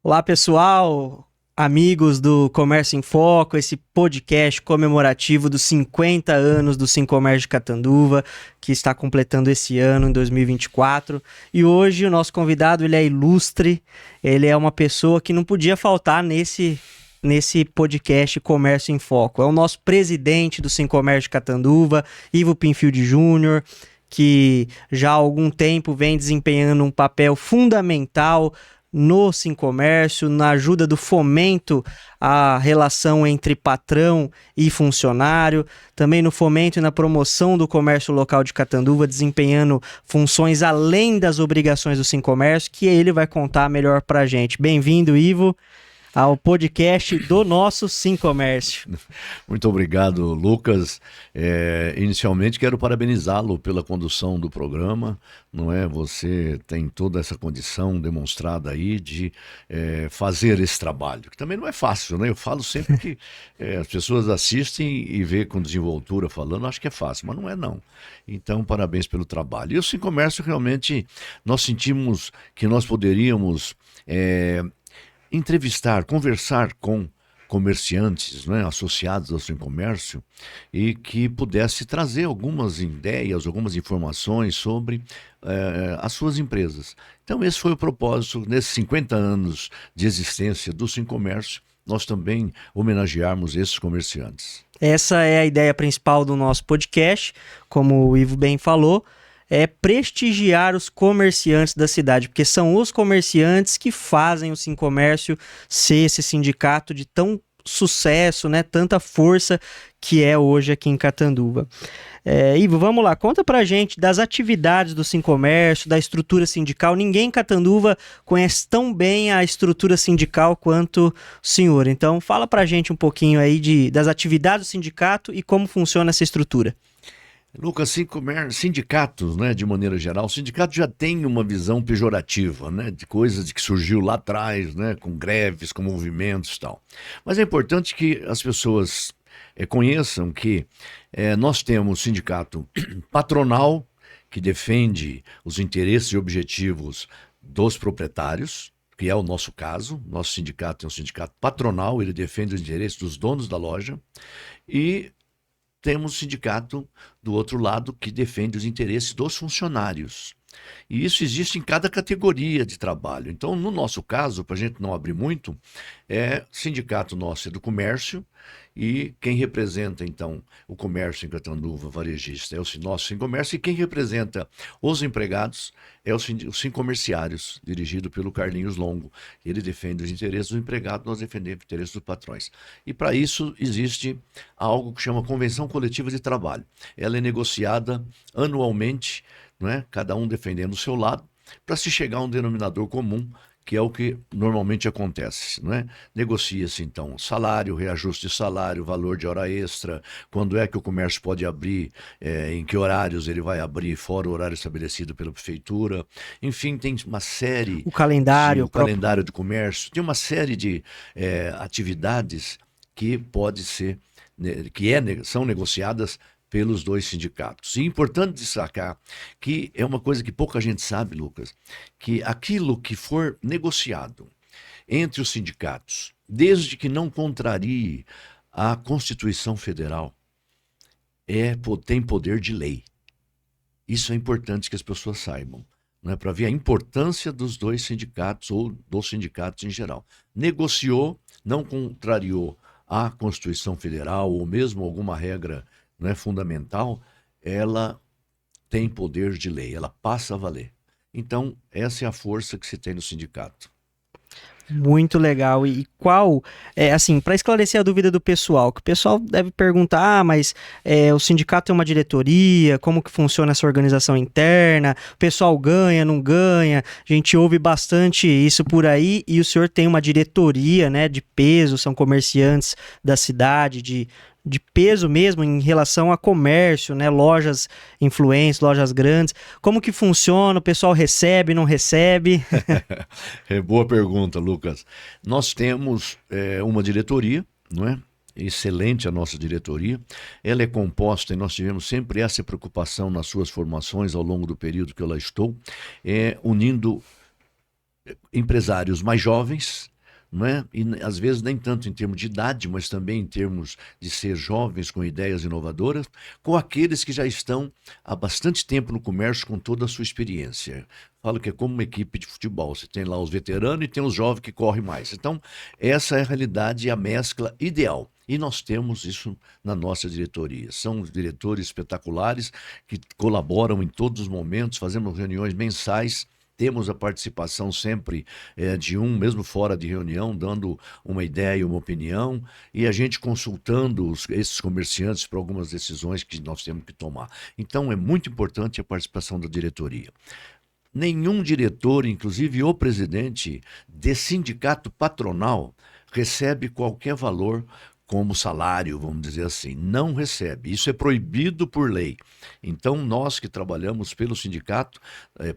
Olá, pessoal, amigos do Comércio em Foco, esse podcast comemorativo dos 50 anos do Sincomércio de Catanduva, que está completando esse ano, em 2024. E hoje o nosso convidado, ele é ilustre, ele é uma pessoa que não podia faltar nesse podcast Comércio em Foco. É o nosso presidente do Sincomércio de Catanduva, Ivo Pinfield Júnior, que já há algum tempo vem desempenhando um papel fundamental no Sincomércio, na ajuda do fomento à relação entre patrão e funcionário, também no fomento e na promoção do comércio local de Catanduva, desempenhando funções além das obrigações do Sincomércio, que ele vai contar melhor pra gente. Bem-vindo, Ivo, ao podcast do nosso Sincomércio. Muito obrigado, Lucas. Inicialmente quero parabenizá-lo pela condução do programa, não é? Você tem toda essa condição demonstrada aí de fazer esse trabalho, que também não é fácil, né? Eu falo sempre que as pessoas assistem e vê com desenvoltura falando, acho que é fácil, mas não é não. Então, parabéns pelo trabalho. E o Sincomércio realmente, nós sentimos que nós poderíamos entrevistar, conversar com comerciantes, né, associados ao seu comércio e que pudesse trazer algumas ideias, algumas informações sobre as suas empresas. Então esse foi o propósito, nesses 50 anos de existência do Sincomércio, nós também homenagearmos esses comerciantes. Essa é a ideia principal do nosso podcast, como o Ivo bem falou, é prestigiar os comerciantes da cidade, porque são os comerciantes que fazem o Sincomércio ser esse sindicato de tão sucesso, né, tanta força que é hoje aqui em Catanduva. Ivo, vamos lá, conta pra gente das atividades do Sincomércio, da estrutura sindical. Ninguém em Catanduva conhece tão bem a estrutura sindical quanto o senhor. Então, fala pra gente um pouquinho aí das atividades do sindicato e como funciona essa estrutura. Lucas, sindicatos, né, de maneira geral, o sindicato já tem uma visão pejorativa, né, de coisas de que surgiu lá atrás, né, com greves, com movimentos e tal. Mas é importante que as pessoas conheçam que nós temos sindicato patronal, que defende os interesses e objetivos dos proprietários, que é o nosso caso. Nosso sindicato é um sindicato patronal, ele defende os interesses dos donos da loja, e temos o sindicato do outro lado que defende os interesses dos funcionários. E isso existe em cada categoria de trabalho. Então, no nosso caso, para a gente não abrir muito, sindicato nosso é do comércio, e quem representa, então, o comércio em Catanduva, varejista, é o nosso Sincomércio, e quem representa os empregados é o Sincomerciários, dirigido pelo Carlinhos Longo. Ele defende os interesses do empregado, nós defendemos os interesses dos patrões. E para isso existe algo que chama Convenção Coletiva de Trabalho. Ela é negociada anualmente, não é? Cada um defendendo o seu lado, para se chegar a um denominador comum, que é o que normalmente acontece, não é? Negocia-se então salário, reajuste de salário, valor de hora extra, quando é que o comércio pode abrir, em que horários ele vai abrir, fora o horário estabelecido pela prefeitura. Enfim, tem uma série O calendário, o o próprio. calendário do comércio, tem uma série de atividades que pode ser, são negociadas pelos dois sindicatos. E é importante destacar que é uma coisa que pouca gente sabe, Lucas, que aquilo que for negociado entre os sindicatos, desde que não contrarie a Constituição Federal, tem poder de lei. Isso é importante que as pessoas saibam, né, para ver a importância dos dois sindicatos ou dos sindicatos em geral. Negociou, não contrariou a Constituição Federal ou mesmo alguma regra, né, fundamental, ela tem poder de lei, ela passa a valer. Então, essa é a força que se tem no sindicato. Muito legal. E qual, assim, para esclarecer a dúvida do pessoal, que o pessoal deve perguntar, mas o sindicato tem uma diretoria, como que funciona essa organização interna, o pessoal ganha, não ganha, a gente ouve bastante isso por aí, e o senhor tem uma diretoria, né, de peso, são comerciantes da cidade, de peso mesmo em relação a comércio, né? Lojas influentes, lojas grandes. Como que funciona? O pessoal recebe, não recebe? Boa pergunta, Lucas. Nós temos uma diretoria, não é? Excelente a nossa diretoria. Ela é composta, e nós tivemos sempre essa preocupação nas suas formações ao longo do período que eu lá estou, unindo empresários mais jovens, não é? E às vezes nem tanto em termos de idade, mas também em termos de ser jovens com ideias inovadoras, com aqueles que já estão há bastante tempo no comércio com toda a sua experiência. Falo que é como uma equipe de futebol, você tem lá os veteranos e tem os jovens que correm mais. Então, essa é a realidade e a mescla ideal. E nós temos isso na nossa diretoria. São diretores espetaculares que colaboram em todos os momentos, fazemos reuniões mensais. Temos a participação sempre de um, mesmo fora de reunião, dando uma ideia e uma opinião, e a gente consultando esses comerciantes para algumas decisões que nós temos que tomar. Então, é muito importante a participação da diretoria. Nenhum diretor, inclusive o presidente de sindicato patronal, recebe qualquer valor como salário, vamos dizer assim. Não recebe. Isso é proibido por lei. Então, nós que trabalhamos pelo sindicato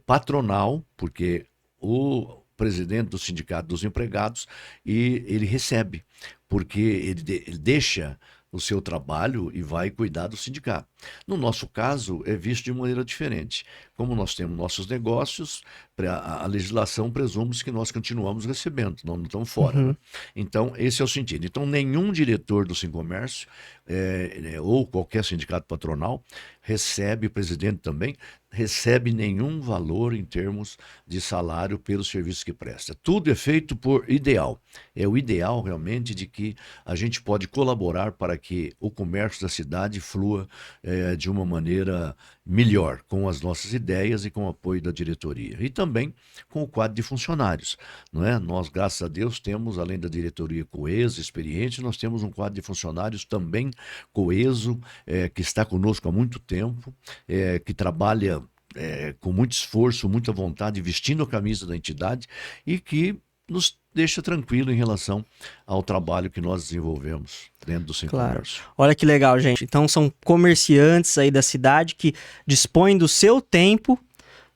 patronal, porque o presidente do sindicato dos empregados, e ele recebe, porque ele deixa o seu trabalho e vai cuidar do sindicato. No nosso caso, é visto de maneira diferente. Como nós temos nossos negócios, a legislação presume que nós continuamos recebendo, não estamos fora. Né? Então, esse é o sentido. Então, nenhum diretor do Sincomércio, ou qualquer sindicato patronal, recebe, o presidente também, recebe nenhum valor em termos de salário pelos serviços que presta. Tudo é feito por ideal. É o ideal, realmente, de que a gente pode colaborar para que o comércio da cidade flua de uma maneira melhor, com as nossas ideias e com o apoio da diretoria. E também com o quadro de funcionários. Não é? Nós, graças a Deus, temos, além da diretoria coesa, experiente, nós temos um quadro de funcionários também coeso, que está conosco há muito tempo, que trabalha com muito esforço, muita vontade, vestindo a camisa da entidade e que nos deixa tranquilo em relação ao trabalho que nós desenvolvemos dentro do Sincomércio. Claro. Olha que legal, gente. Então são comerciantes aí da cidade que dispõem do seu tempo,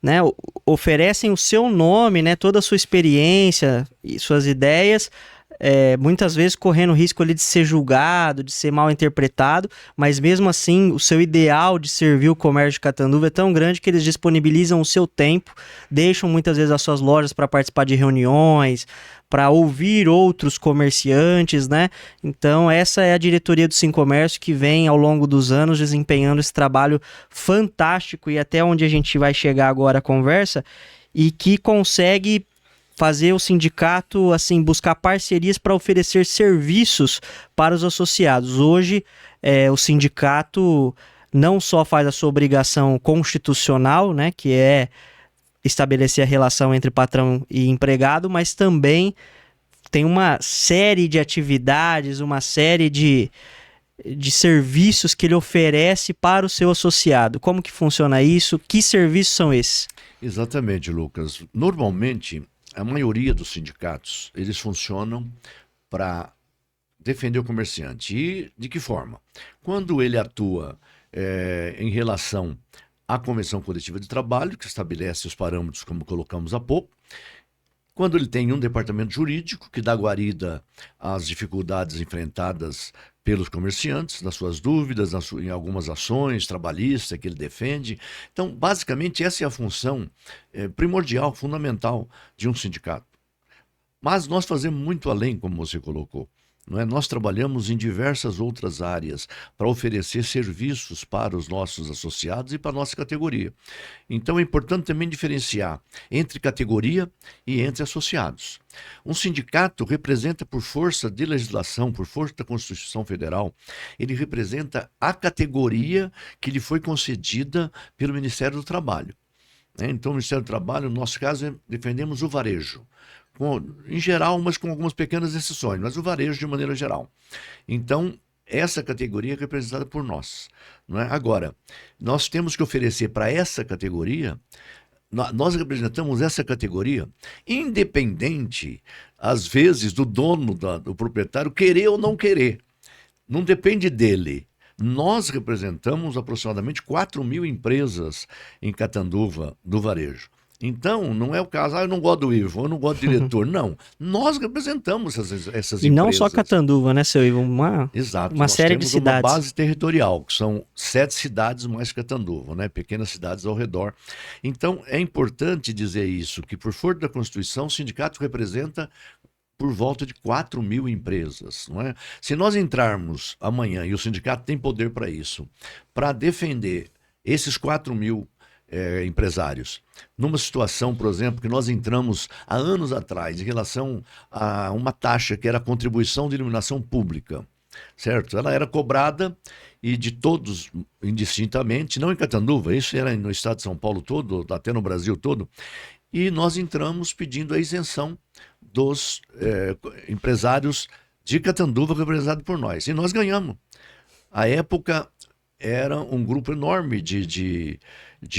né, oferecem o seu nome, né, toda a sua experiência e suas ideias, muitas vezes correndo o risco ali de ser julgado, de ser mal interpretado, mas mesmo assim o seu ideal de servir o comércio de Catanduva é tão grande que eles disponibilizam o seu tempo, deixam muitas vezes as suas lojas para participar de reuniões, para ouvir outros comerciantes, né? Então essa é a diretoria do Sincomércio que vem ao longo dos anos desempenhando esse trabalho fantástico e até onde a gente vai chegar agora a conversa e que consegue fazer o sindicato assim buscar parcerias para oferecer serviços para os associados. Hoje o sindicato não só faz a sua obrigação constitucional, né, que é estabelecer a relação entre patrão e empregado, mas também tem uma série de atividades, uma série de serviços que ele oferece para o seu associado. Como que funciona isso? Que serviços são esses? Exatamente, Lucas. Normalmente, a maioria dos sindicatos, eles funcionam para defender o comerciante. E de que forma? Quando ele atua em relação à convenção coletiva de trabalho, que estabelece os parâmetros como colocamos há pouco, quando ele tem um departamento jurídico que dá guarida às dificuldades enfrentadas pelos comerciantes, nas suas dúvidas, em algumas ações trabalhistas que ele defende. Então, basicamente, essa é a função primordial, fundamental de um sindicato. Mas nós fazemos muito além, como você colocou. Não é? Nós trabalhamos em diversas outras áreas para oferecer serviços para os nossos associados e para a nossa categoria. Então é importante também diferenciar entre categoria e entre associados. Um sindicato representa, por força de legislação, por força da Constituição Federal, ele representa a categoria que lhe foi concedida pelo Ministério do Trabalho. Então, o Ministério do Trabalho, no nosso caso, defendemos o varejo. Em geral, mas com algumas pequenas exceções, mas o varejo de maneira geral. Então, essa categoria é representada por nós. Não é? Agora, nós temos que oferecer para essa categoria, nós representamos essa categoria, independente, às vezes, do dono, do proprietário, querer ou não querer. Não depende dele. Nós representamos aproximadamente 4.000 empresas em Catanduva do varejo. Então, não é o caso, eu não gosto do Ivo, eu não gosto do diretor. Não, nós representamos essas E não só empresas. Catanduva, né, seu Ivo? Exato, Uma nós série de temos uma cidades. base territorial, que são 7 cidades mais Catanduva, né? Pequenas cidades ao redor. Então, é importante dizer isso, que por força da Constituição, o sindicato representa por volta de 4.000 empresas, não é? Se nós entrarmos amanhã, e o sindicato tem poder para isso, para defender esses 4.000 empresários, numa situação, por exemplo, que nós entramos há anos atrás em relação a uma taxa que era a contribuição de iluminação pública, certo? Ela era cobrada e de todos indistintamente, não em Catanduva, isso era no estado de São Paulo todo, até no Brasil todo, e nós entramos pedindo a isenção dos empresários de Catanduva representados por nós. E nós ganhamos. À época, era um grupo enorme de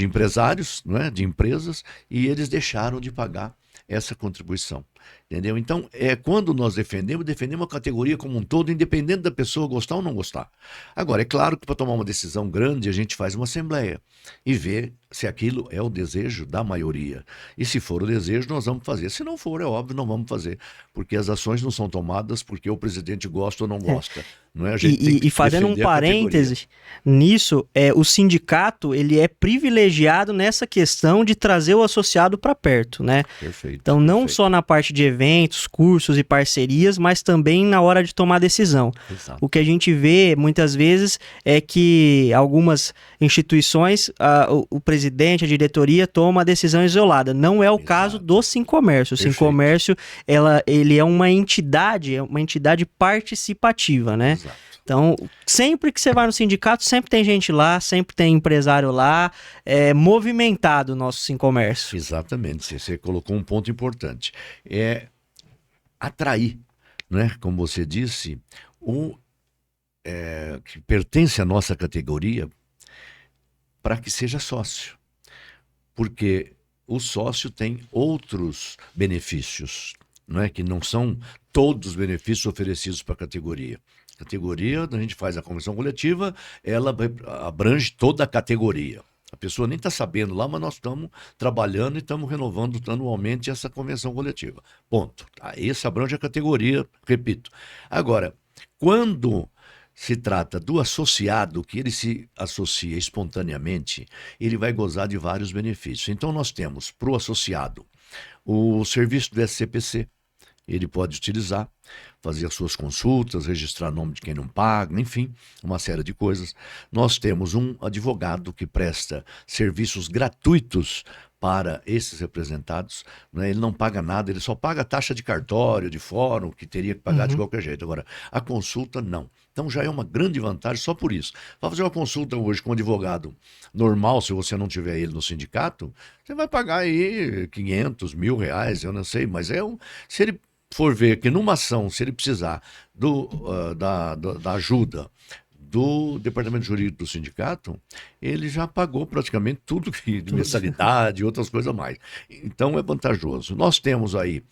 empresários, não é? De empresas, e eles deixaram de pagar essa contribuição. Entendeu? Então, quando nós defendemos a categoria como um todo, independente da pessoa gostar ou não gostar. Agora, é claro que para tomar uma decisão grande, a gente faz uma assembleia e vê se aquilo é o desejo da maioria. E se for o desejo, nós vamos fazer. Se não for, é óbvio, não vamos fazer. Porque as ações não são tomadas porque o presidente gosta ou não gosta. Não é? A gente tem que E fazendo um defender a categoria. parêntese nisso, o sindicato ele é privilegiado nessa questão de trazer o associado para perto, né? Perfeito. Então, não perfeito. só na parte de eventos, cursos e parcerias, mas também na hora de tomar decisão. Exato. O que a gente vê muitas vezes é que algumas instituições, o presidente, a diretoria toma a decisão isolada. Não é o caso do Sincomércio. O Perfeito. Sincomércio, ele é uma entidade participativa, né? Exato. Então, sempre que você vai no sindicato, sempre tem gente lá, sempre tem empresário lá, movimentado o nosso Sincomércio. Exatamente, você colocou um ponto importante. É atrair, né? Como você disse, o que pertence à nossa categoria para que seja sócio. Porque o sócio tem outros benefícios, não é? Que não são todos os benefícios oferecidos para a categoria. A categoria, a gente faz a convenção coletiva, ela abrange toda a categoria. A pessoa nem está sabendo lá, mas nós estamos trabalhando e estamos renovando anualmente essa convenção coletiva. Ponto. Esse abrange a categoria, repito. Agora, quando se trata do associado, que ele se associa espontaneamente, ele vai gozar de vários benefícios. Então, nós temos para o associado o serviço do SCPC, ele pode utilizar, fazer as suas consultas, registrar nome de quem não paga, enfim, uma série de coisas. Nós temos um advogado que presta serviços gratuitos para esses representados, né? Ele não paga nada, ele só paga a taxa de cartório, de fórum, que teria que pagar de qualquer jeito. Agora, a consulta não. Então já é uma grande vantagem só por isso. Para fazer uma consulta hoje com um advogado normal, se você não tiver ele no sindicato, você vai pagar aí 500, R$ 1.000, eu não sei, mas se ele for ver que numa ação, se ele precisar da ajuda do departamento jurídico do sindicato, ele já pagou praticamente tudo de mensalidade e outras coisas mais. Então é vantajoso. Nós temos aí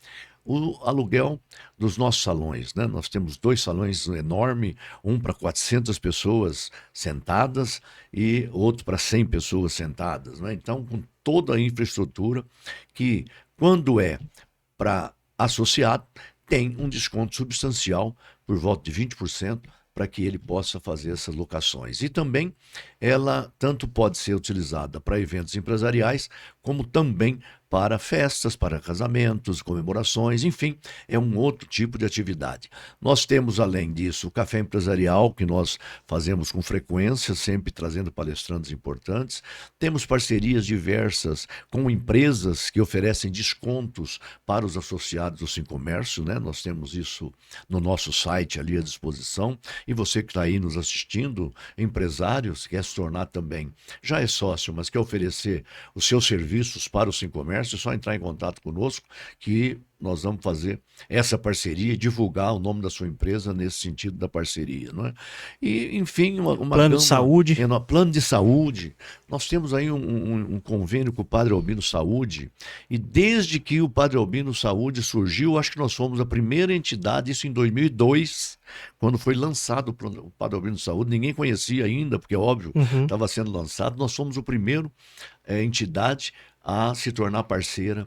o aluguel dos nossos salões, né? Nós temos 2 salões enormes, um para 400 pessoas sentadas e outro para 100 pessoas sentadas, né? Então, com toda a infraestrutura que, quando é para associado, tem um desconto substancial por volta de 20% para que ele possa fazer essas locações. E também ela tanto pode ser utilizada para eventos empresariais, como também para festas, para casamentos, comemorações, enfim, é um outro tipo de atividade. Nós temos, além disso, o café empresarial, que nós fazemos com frequência, sempre trazendo palestrantes importantes. Temos parcerias diversas com empresas que oferecem descontos para os associados do Sincomércio, né? Nós temos isso no nosso site ali à disposição. E você que está aí nos assistindo, empresários, quer se tornar também, já é sócio, mas quer oferecer os seus serviços para o Sincomércio, é só entrar em contato conosco que nós vamos fazer essa parceria e divulgar o nome da sua empresa nesse sentido da parceria, não é? E, enfim, uma plano de saúde. Plano de saúde. Nós temos aí um convênio com o Padre Albino Saúde, e desde que o Padre Albino Saúde surgiu, acho que nós fomos a primeira entidade, isso em 2002, quando foi lançado o Padre Albino Saúde, ninguém conhecia ainda, porque óbvio, estava sendo lançado, nós fomos o primeiro entidade a se tornar parceira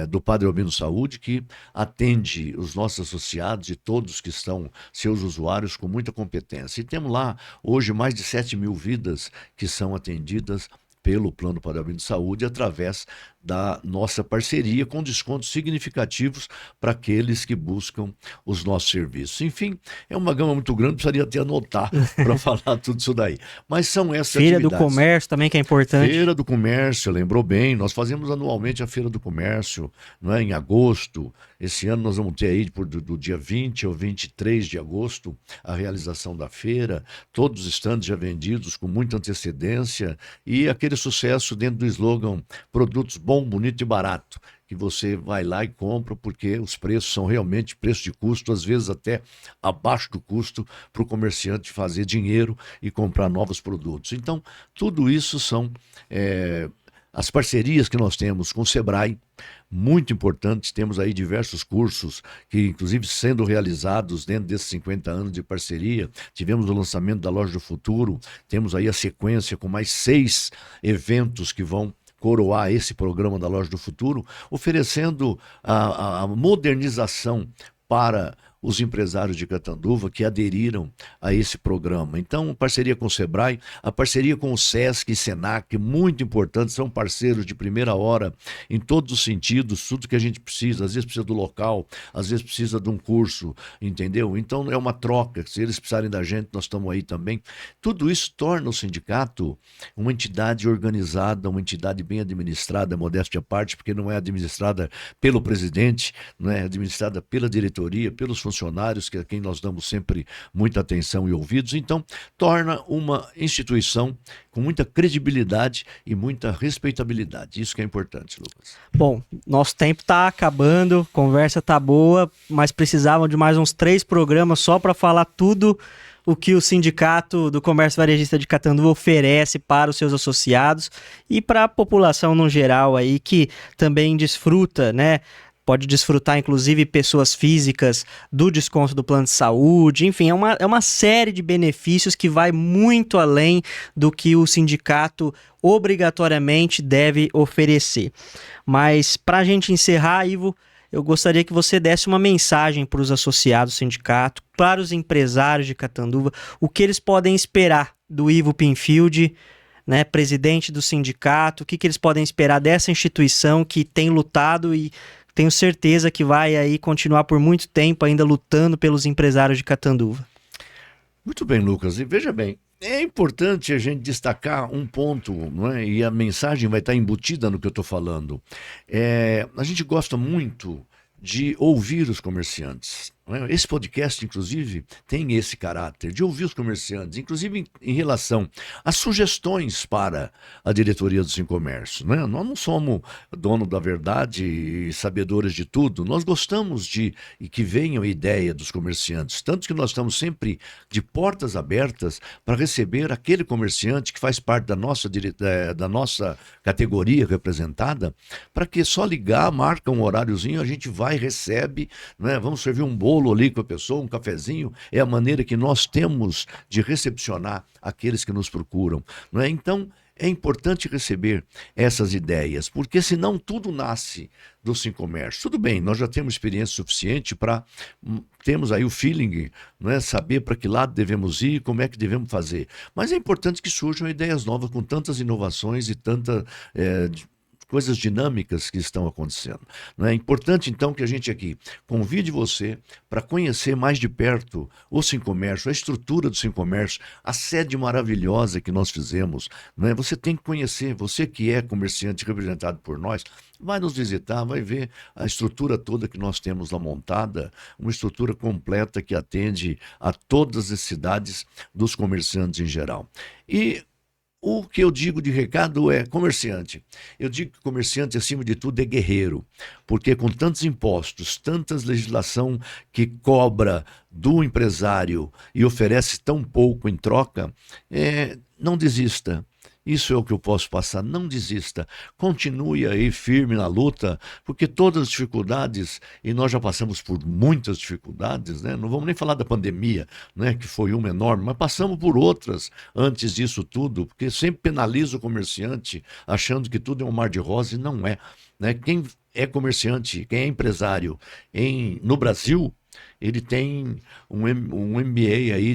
do Padre Albino Saúde, que atende os nossos associados e todos que são seus usuários com muita competência. E temos lá hoje mais de 7.000 vidas que são atendidas pelo Plano Padre Albino Saúde através da nossa parceria, com descontos significativos para aqueles que buscam os nossos serviços. Enfim, é uma gama muito grande, precisaria até anotar para falar tudo isso daí. Mas são essas Feira atividades. do Comércio também, que é importante. Feira do Comércio, lembrou bem, nós fazemos anualmente a Feira do Comércio, não é, em agosto. Esse ano nós vamos ter aí, do dia 20 ao 23 de agosto, a realização da feira, todos os estandes já vendidos com muita antecedência e aquele sucesso dentro do slogan produtos bom, bonito e barato, que você vai lá e compra porque os preços são realmente preço de custo, às vezes até abaixo do custo para o comerciante fazer dinheiro e comprar novos produtos. Então, tudo isso são as parcerias que nós temos com o Sebrae, muito importantes. Temos aí diversos cursos que, inclusive, sendo realizados dentro desses 50 anos de parceria. Tivemos o lançamento da Loja do Futuro, temos aí a sequência com mais 6 eventos que vão coroar esse programa da Loja do Futuro, oferecendo a modernização para os empresários de Catanduva que aderiram a esse programa. Então, parceria com o Sebrae, a parceria com o Sesc e Senac, muito importante, são parceiros de primeira hora em todos os sentidos, tudo que a gente precisa, às vezes precisa do local, às vezes precisa de um curso, entendeu? Então, é uma troca, se eles precisarem da gente, nós estamos aí também. Tudo isso torna o sindicato uma entidade organizada, uma entidade bem administrada, modéstia à parte, porque não é administrada pelo presidente, não é administrada pela diretoria, pelos funcionários, que a quem nós damos sempre muita atenção e ouvidos. Então, torna uma instituição com muita credibilidade e muita respeitabilidade. Isso que é importante, Lucas. Bom, nosso tempo está acabando, conversa tá boa, mas precisavam de mais uns 3 programas só para falar tudo o que o Sindicato do Comércio Varejista de Catanduva oferece para os seus associados e para a população no geral aí, que também desfruta, né? Pode desfrutar, inclusive, pessoas físicas do desconto do plano de saúde. Enfim, é uma série de benefícios que vai muito além do que o sindicato obrigatoriamente deve oferecer. Mas, para a gente encerrar, Ivo, eu gostaria que você desse uma mensagem para os associados do sindicato, para os empresários de Catanduva, o que eles podem esperar do Ivo Pinfield, né, presidente do sindicato, o que eles podem esperar dessa instituição que tem lutado e tenho certeza que vai aí continuar por muito tempo ainda lutando pelos empresários de Catanduva. Muito bem, Lucas. E veja bem, é importante a gente destacar um ponto, não é? E a mensagem vai estar embutida no que eu estou falando. A gente gosta muito de ouvir os comerciantes. Esse podcast, inclusive, tem esse caráter de ouvir os comerciantes, inclusive em relação às sugestões para a diretoria do Sincomércio. Nós não somos dono da verdade e sabedores de tudo. Nós gostamos de que venham a ideia dos comerciantes, tanto que nós estamos sempre de portas abertas para receber aquele comerciante que faz parte da nossa categoria representada, para que só ligar, marca um horáriozinho, a gente vai, recebe, vamos servir um bolo ali com a pessoa, um cafezinho, é a maneira que nós temos de recepcionar aqueles que nos procuram, não é? Então, é importante receber essas ideias, porque senão tudo nasce do Sincomércio. Tudo bem, nós já temos experiência suficiente para termos aí o feeling, não é? Saber para que lado devemos ir, como é que devemos fazer. Mas é importante que surjam ideias novas com tantas inovações e tantas coisas dinâmicas que estão acontecendo. É importante, então, que a gente aqui convide você para conhecer mais de perto o Sincomércio, a estrutura do Sincomércio, a sede maravilhosa que nós fizemos. Você tem que conhecer, você que é comerciante representado por nós, vai nos visitar, vai ver a estrutura toda que nós temos lá montada, uma estrutura completa que atende a todas as necessidades dos comerciantes em geral. E o que eu digo de recado é comerciante. Eu digo que comerciante, acima de tudo, é guerreiro, porque com tantos impostos, tantas legislação que cobra do empresário e oferece tão pouco em troca, não desista. Isso é o que eu posso passar. Não desista. Continue aí firme na luta, porque todas as dificuldades, e nós já passamos por muitas dificuldades, né? Não vamos nem falar da pandemia, né? Que foi uma enorme, mas passamos por outras antes disso tudo, porque sempre penaliza o comerciante achando que tudo é um mar de rosas e não é, né? Quem é comerciante, quem é empresário no Brasil, ele tem um MBA aí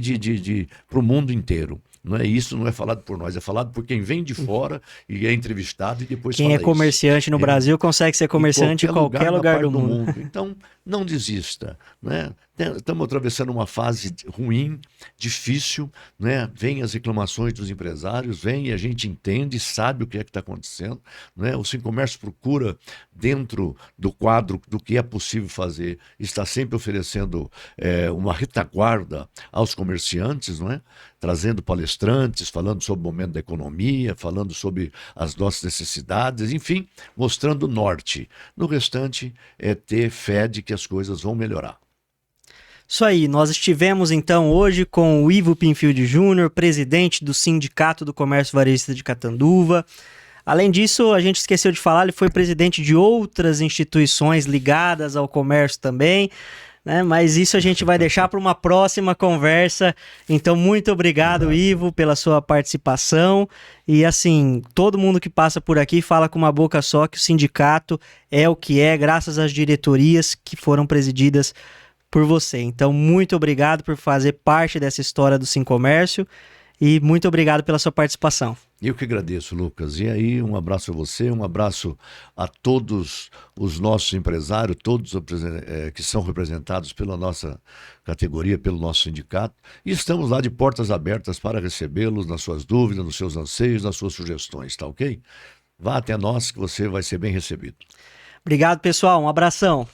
para o mundo inteiro. Não é isso, não é falado por nós, é falado por quem vem de fora e é entrevistado e depois Quem fala é comerciante no Brasil consegue ser comerciante em qualquer lugar do mundo. Então, não desista, né? Estamos atravessando uma fase ruim, difícil, né? Vem as reclamações dos empresários, vem e a gente entende, sabe o que é que está acontecendo, né? O Sincomércio procura, dentro do quadro do que é possível fazer, está sempre oferecendo uma retaguarda aos comerciantes, não é? Trazendo palestrantes, falando sobre o momento da economia, falando sobre as nossas necessidades, enfim, mostrando o norte. No restante, é ter fé de que as coisas vão melhorar. Isso aí, nós estivemos então hoje com o Ivo Pinfield Júnior, presidente do Sindicato do Comércio Varejista de Catanduva. Além disso, a gente esqueceu de falar, ele foi presidente de outras instituições ligadas ao comércio também, né? Mas isso a gente vai deixar para uma próxima conversa. Então, muito obrigado, Ivo, pela sua participação. E assim, todo mundo que passa por aqui fala com uma boca só que o sindicato é o que é, graças às diretorias que foram presididas por você. Então, muito obrigado por fazer parte dessa história do Sincomércio e muito obrigado pela sua participação. Eu que agradeço, Lucas. E aí, um abraço a você, um abraço a todos os nossos empresários, todos que são representados pela nossa categoria, pelo nosso sindicato. E estamos lá de portas abertas para recebê-los nas suas dúvidas, nos seus anseios, nas suas sugestões, tá ok? Vá até nós que você vai ser bem recebido. Obrigado, pessoal. Um abração.